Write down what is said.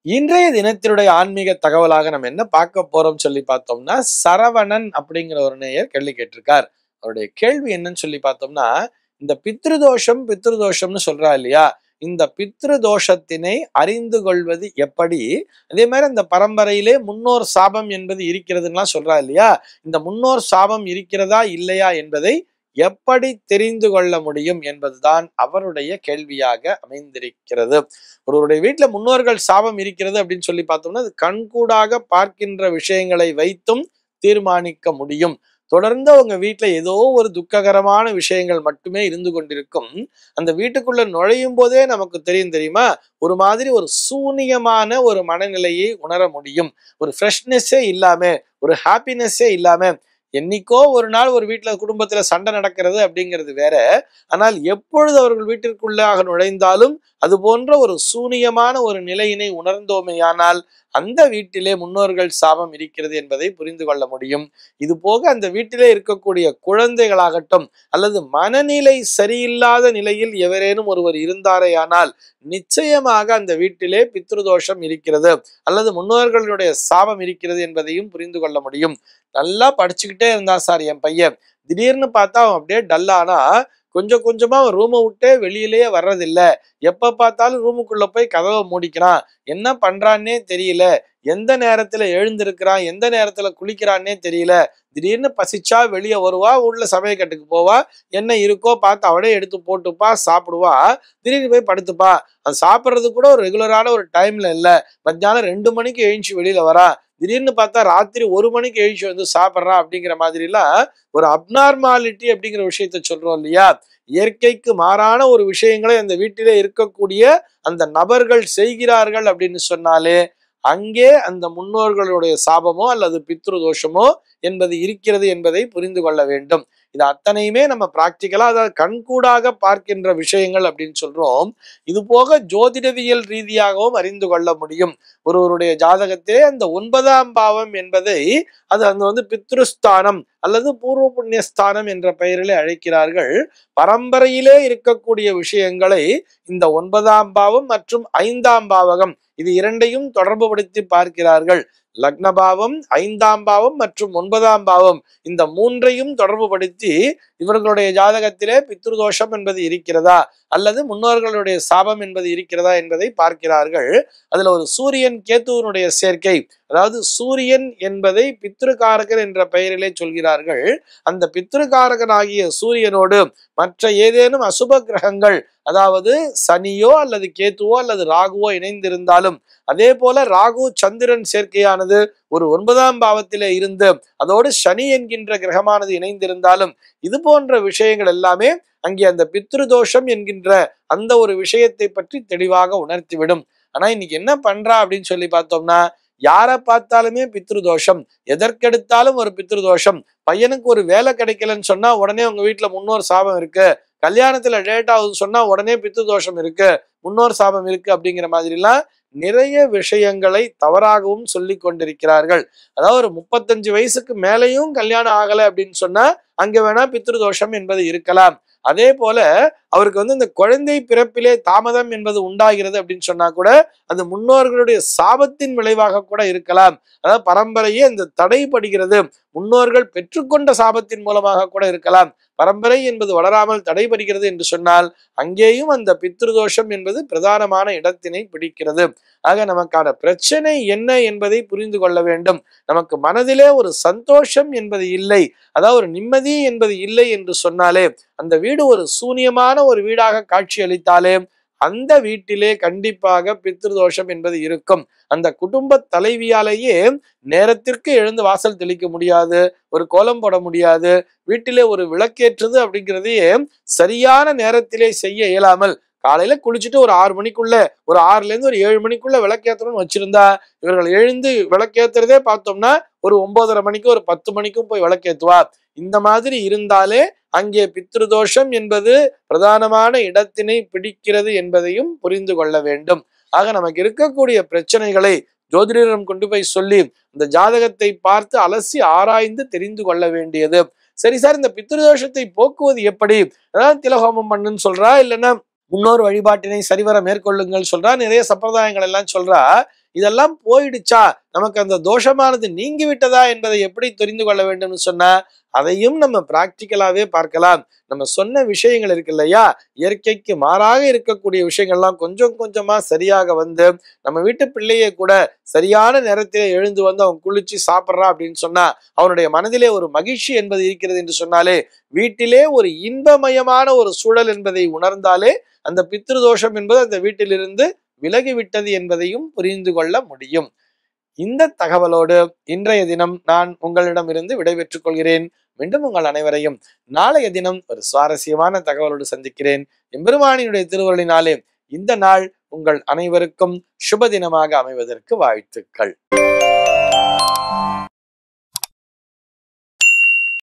இன்றைய தினத்தினுடைய ஆன்மீக தகவலாக நம்ம என்ன பார்க்க போறோம் சொல்லி பார்த்தோம்னா, சரவணன் அப்படிங்கிற ஒரு நேயர் கேள்வி கேட்டிருக்கார். அவருடைய கேள்வி என்னன்னு சொல்லி பார்த்தோம்னா, இந்த பித்ருதோஷம்னு சொல்றா இல்லையா? இந்த பித்ருதோஷத்தினை அறிந்து கொள்வது எப்படி? அதே மாதிரி அந்த பரம்பரையிலே முன்னோர் சாபம் என்பது இருக்கிறதுலாம் சொல்றா இல்லையா? இந்த முன்னோர் சாபம் இருக்கிறதா இல்லையா என்பதை எப்படி தெரிந்து கொள்ள முடியும் என்பதுதான் அவருடைய கேள்வியாக அமைந்திருக்கிறது. ஒருவருடைய வீட்டுல முன்னோர்கள் சாபம் இருக்கிறது அப்படின்னு சொல்லி பார்த்தோம்னா, அது கண்கூடாக பார்க்கின்ற விஷயங்களை வைத்தும் தீர்மானிக்க முடியும். தொடர்ந்து அவங்க வீட்டுல ஏதோ ஒரு துக்ககரமான விஷயங்கள் மட்டுமே இருந்து கொண்டிருக்கும். அந்த வீட்டுக்குள்ள நுழையும் போதே நமக்கு தெரியுமா, ஒரு மாதிரி ஒரு சூனியமான ஒரு மனநிலையை உணர முடியும். ஒரு ஃப்ரெஷ்னஸே இல்லாம, ஒரு ஹாப்பினஸ்ஸே இல்லாம, என்னைக்கோ ஒரு நாள் ஒரு வீட்டுல குடும்பத்துல சண்டை நடக்கிறது அப்படிங்கிறது வேற. ஆனால் எப்பொழுது அவர்கள் வீட்டிற்குள்ளாக நுழைந்தாலும் அது போன்ற ஒரு சூனியமான ஒரு நிலையினை உணர்ந்தோமேயானால் அந்த வீட்டிலே முன்னோர்கள் சாபம் இருக்கிறது என்பதை புரிந்து கொள்ள முடியும். இது போக அந்த வீட்டிலே இருக்கக்கூடிய குழந்தைகளாகட்டும் அல்லது மனநிலை சரியில்லாத நிலையில் எவரேனும் ஒருவர் இருந்தாரேயானால் நிச்சயமாக அந்த வீட்டிலே பித்ருதோஷம் இருக்கிறது அல்லது முன்னோர்களுடைய சாபம் இருக்கிறது என்பதையும் புரிந்து கொள்ள முடியும். நல்லா படிச்சுக்கிட்டே இருந்தான் சார் என் பையன், திடீர்னு பார்த்தா அவன் அப்படியே டல்லானா, கொஞ்சம் கொஞ்சமா அவன் ரூமை விட்டே வெளியிலேயே வர்றதில்ல. எப்ப பார்த்தாலும் ரூமுக்குள்ள போய் கதவை மூடிக்கிறான். என்ன பண்றான்னே தெரியல. எந்த நேரத்துல எழுந்திருக்கிறான், எந்த நேரத்துல குளிக்கிறான்னே தெரியல. திடீர்னு பசிச்சா வெளியே வருவா, உள்ள சமயக்கட்டுக்கு போவா, என்ன இருக்கோ பார்த்து அவனே எடுத்து போட்டுப்பா, சாப்பிடுவா, திடீர்னு போய் படுத்துப்பா. அது சாப்பிட்றது கூட ஒரு ரெகுலரான ஒரு டைம்ல இல்ல. மத்தியானம் 2 மணிக்கு எழுந்துச்சு வெளியில வரா, திடீர்னு பார்த்தா ராத்திரி 1 மணிக்கு எழுச்சி வந்து சாப்பிட்றான். அப்படிங்கிற மாதிரி எல்லாம் ஒரு அப்நார்மாலிட்டி அப்படிங்கிற விஷயத்த சொல்றோம் இல்லையா? இயற்கைக்கு மாறான ஒரு விஷயங்களை அந்த வீட்டிலே இருக்கக்கூடிய அந்த நபர்கள் செய்கிறார்கள் அப்படின்னு சொன்னாலே அங்கே அந்த முன்னோர்களுடைய சாபமோ அல்லது பித்ருதோஷமோ என்பது இருக்கிறது என்பதை புரிந்து கொள்ள வேண்டும். இது அத்தனையுமே நம்ம பிராக்டிக்கலா, அதாவது கண்கூடாக பார்க்கின்ற விஷயங்கள் அப்படின்னு சொல்றோம். இது போக ஜோதிடவியல் ரீதியாகவும் அறிந்து கொள்ள முடியும். ஒருவருடைய ஜாதகத்திலே அந்த 9ஆம் பாவம் என்பதை அது பித்ருஸ்தானம் அல்லது பூர்வ புண்ணியஸ்தானம் என்ற பெயரிலே அழைக்கிறார்கள். பரம்பரையிலே இருக்கக்கூடிய விஷயங்களை இந்த 9ஆம் பாவம் மற்றும் 5ஆம் பாவகம் இது இரண்டையும் தொடர்பு படுத்தி பார்க்கிறார்கள். லக்னபாவம், 5ஆம் பாவம் மற்றும் 9ஆம் பாவம் இந்த மூன்றையும் தொடர்பு படுத்தி இவர்களுடைய ஜாதகத்திலே பித்ருதோஷம் என்பது இருக்கிறதா அல்லது முன்னோர்களுடைய சாபம் என்பது இருக்கிறதா என்பதை பார்க்கிறார்கள். அதுல ஒரு சூரியன் கேத்துவனுடைய சேர்க்கை, அதாவது சூரியன் என்பதை பித்ருகாரகன் என்ற பெயரிலே சொல்கிறார்கள். அந்த பித்ருகாரகனாகிய சூரியனோடு மற்ற ஏதேனும் அசுப கிரகங்கள், அதாவது சனியோ அல்லது கேத்துவோ அல்லது ராகுவோ இணைந்திருந்தாலும், அதே போல ராகு சந்திரன் சேர்க்கையானது ஒரு 9ஆம் பாவத்திலே இருந்து அதோடு சனி என்கின்ற கிரகமானது இணைந்திருந்தாலும் இது போன்ற விஷயங்கள் எல்லாமே அங்கே அந்த பித்ருதோஷம் என்கின்ற அந்த ஒரு விஷயத்தை பற்றி தெளிவாக உணர்த்திவிடும். ஆனா இன்னைக்கு என்ன பண்றா அப்படின்னு சொல்லி பார்த்தோம்னா, யாரை பார்த்தாலுமே பித்ருதோஷம், எதற்கெடுத்தாலும் ஒரு பித்ருதோஷம். பையனுக்கு ஒரு வேலை கிடைக்கலன்னு சொன்னா உடனே உங்க வீட்டுல முன்னோர் சாபம் இருக்கு, கல்யாணத்துல லேட் ஆகுது சொன்னா உடனே பித்ருதோஷம் இருக்கு, முன்னோர் சாபம் இருக்கு அப்படிங்கிற மாதிரி எல்லாம் நிறைய விஷயங்களை தவறாகவும் சொல்லி கொண்டிருக்கிறார்கள். அதாவது ஒரு 35 வயசுக்கு மேலையும் கல்யாணம் ஆகலை அப்படின்னு சொன்னா அங்க வேணா பித்ருதோஷம் என்பது இருக்கலாம். அதே போல அவருக்கு இந்த குழந்தை பிறப்பிலே தாமதம் என்பது உண்டாகிறது அப்படின்னு சொன்னா கூட அது முன்னோர்களுடைய சாபத்தின் விளைவாக கூட இருக்கலாம். அதாவது பரம்பரையே அந்த தடைபடுகிறது, முன்னோர்கள் பெற்றுக்கொண்ட சாபத்தின் மூலமாக கூட இருக்கலாம். பரம்பரை என்பது வளராமல் தடைபடுகிறது என்று சொன்னால் அங்கேயும் அந்த பித்ருதோஷம் என்பது பிரதானமான இடத்தினை பிடிக்கிறது. ஆக நமக்கான பிரச்சனை என்ன என்பதை புரிந்து கொள்ள வேண்டும். நமக்கு மனதிலே ஒரு சந்தோஷம் என்பது இல்லை, அதாவது ஒரு நிம்மதி என்பது இல்லை என்று சொன்னாலே, அந்த வீடு ஒரு சூனியமான ஒரு வீடாக காட்சி அளித்தாலே அந்த வீட்டிலே கண்டிப்பாக பித்ருதோஷம் என்பது இருக்கும். அந்த குடும்ப தலைவியாலேயே நேரத்திற்கு எழுந்து வாசல் தெளிக்க முடியாது, ஒரு கோலம் போட முடியாது, வீட்டிலே ஒரு விளக்கேற்றுது அப்படிங்கிறதையே சரியான நேரத்திலே செய்ய இயலாமல், காலையில குளிச்சுட்டு ஒரு 6 மணிக்குள்ள, ஒரு 6ல இருந்து ஒரு 7 மணிக்குள்ள விளக்கேற்றணும்னு வச்சிருந்தா இவர்கள் எழுந்து விளக்கேற்றுறதே பார்த்தோம்னா ஒரு 9:30 மணிக்கு ஒரு 10 மணிக்கும் போய் விளக்கேற்றுவா. இந்த மாதிரி இருந்தாலே அங்கே பித்ருதோஷம் என்பது பிரதானமான இடத்தினை பிடிக்கிறது என்பதையும் புரிந்து கொள்ள வேண்டும். ஆக நமக்கு இருக்கக்கூடிய பிரச்சனைகளை ஜோதிடரிடம் கொண்டு போய் சொல்லி அந்த ஜாதகத்தை பார்த்து அலசி ஆராய்ந்து தெரிந்து கொள்ள வேண்டியது. சரி சார், இந்த பித்ருதோஷத்தை போக்குவது எப்படி? அதாவது திலஹோமம் பண்ணுன்னு சொல்றா, இல்லைன்னா முன்னோர் வழிபாட்டினை சரிவர மேற்கொள்ளுங்கள் சொல்றா, நிறைய சம்பிரதாயங்கள் எல்லாம் சொல்றா. இதெல்லாம் போயிடுச்சா, நமக்கு அந்த தோஷமானது நீங்கி விட்டதா என்பதை எப்படி தெரிந்து கொள்ள வேண்டும்னு சொன்னா, அதையும் நம்ம பிராக்டிக்கலாவே பார்க்கலாம். நம்ம சொன்ன விஷயங்கள் இருக்கு இல்லையா, இயற்கைக்கு மாறாக இருக்கக்கூடிய விஷயங்கள்லாம் கொஞ்சம் கொஞ்சமா சரியாக வந்து, நம்ம வீட்டு பிள்ளையை கூட சரியான நேரத்திலே எழுந்து வந்து அவன் குளிச்சு சாப்பிட்றான் அப்படின்னு சொன்னா, அவனுடைய மனதிலே ஒரு மகிழ்ச்சி என்பது இருக்கிறது என்று சொன்னாலே, வீட்டிலே ஒரு இன்பமயமான ஒரு சூழல் என்பதை உணர்ந்தாலே அந்த பித்ருதோஷம் என்பது அந்த வீட்டிலிருந்து விலகிவிட்டது என்பதையும் புரிந்து கொள்ள முடியும். இந்த தகவலோடு இன்றைய தினம் நான் உங்களிடமிருந்து விடைபெற்றுக் கொள்கிறேன். மீண்டும் உங்கள் அனைவரையும் நாளைய தினம் ஒரு சுவாரஸ்யமான தகவலோடு சந்திக்கிறேன். எம்பெருமானினுடைய திருவருளினாலே இந்த நாள் உங்கள் அனைவருக்கும் சுப தினமாக அமைவதற்கு வாழ்த்துக்கள்.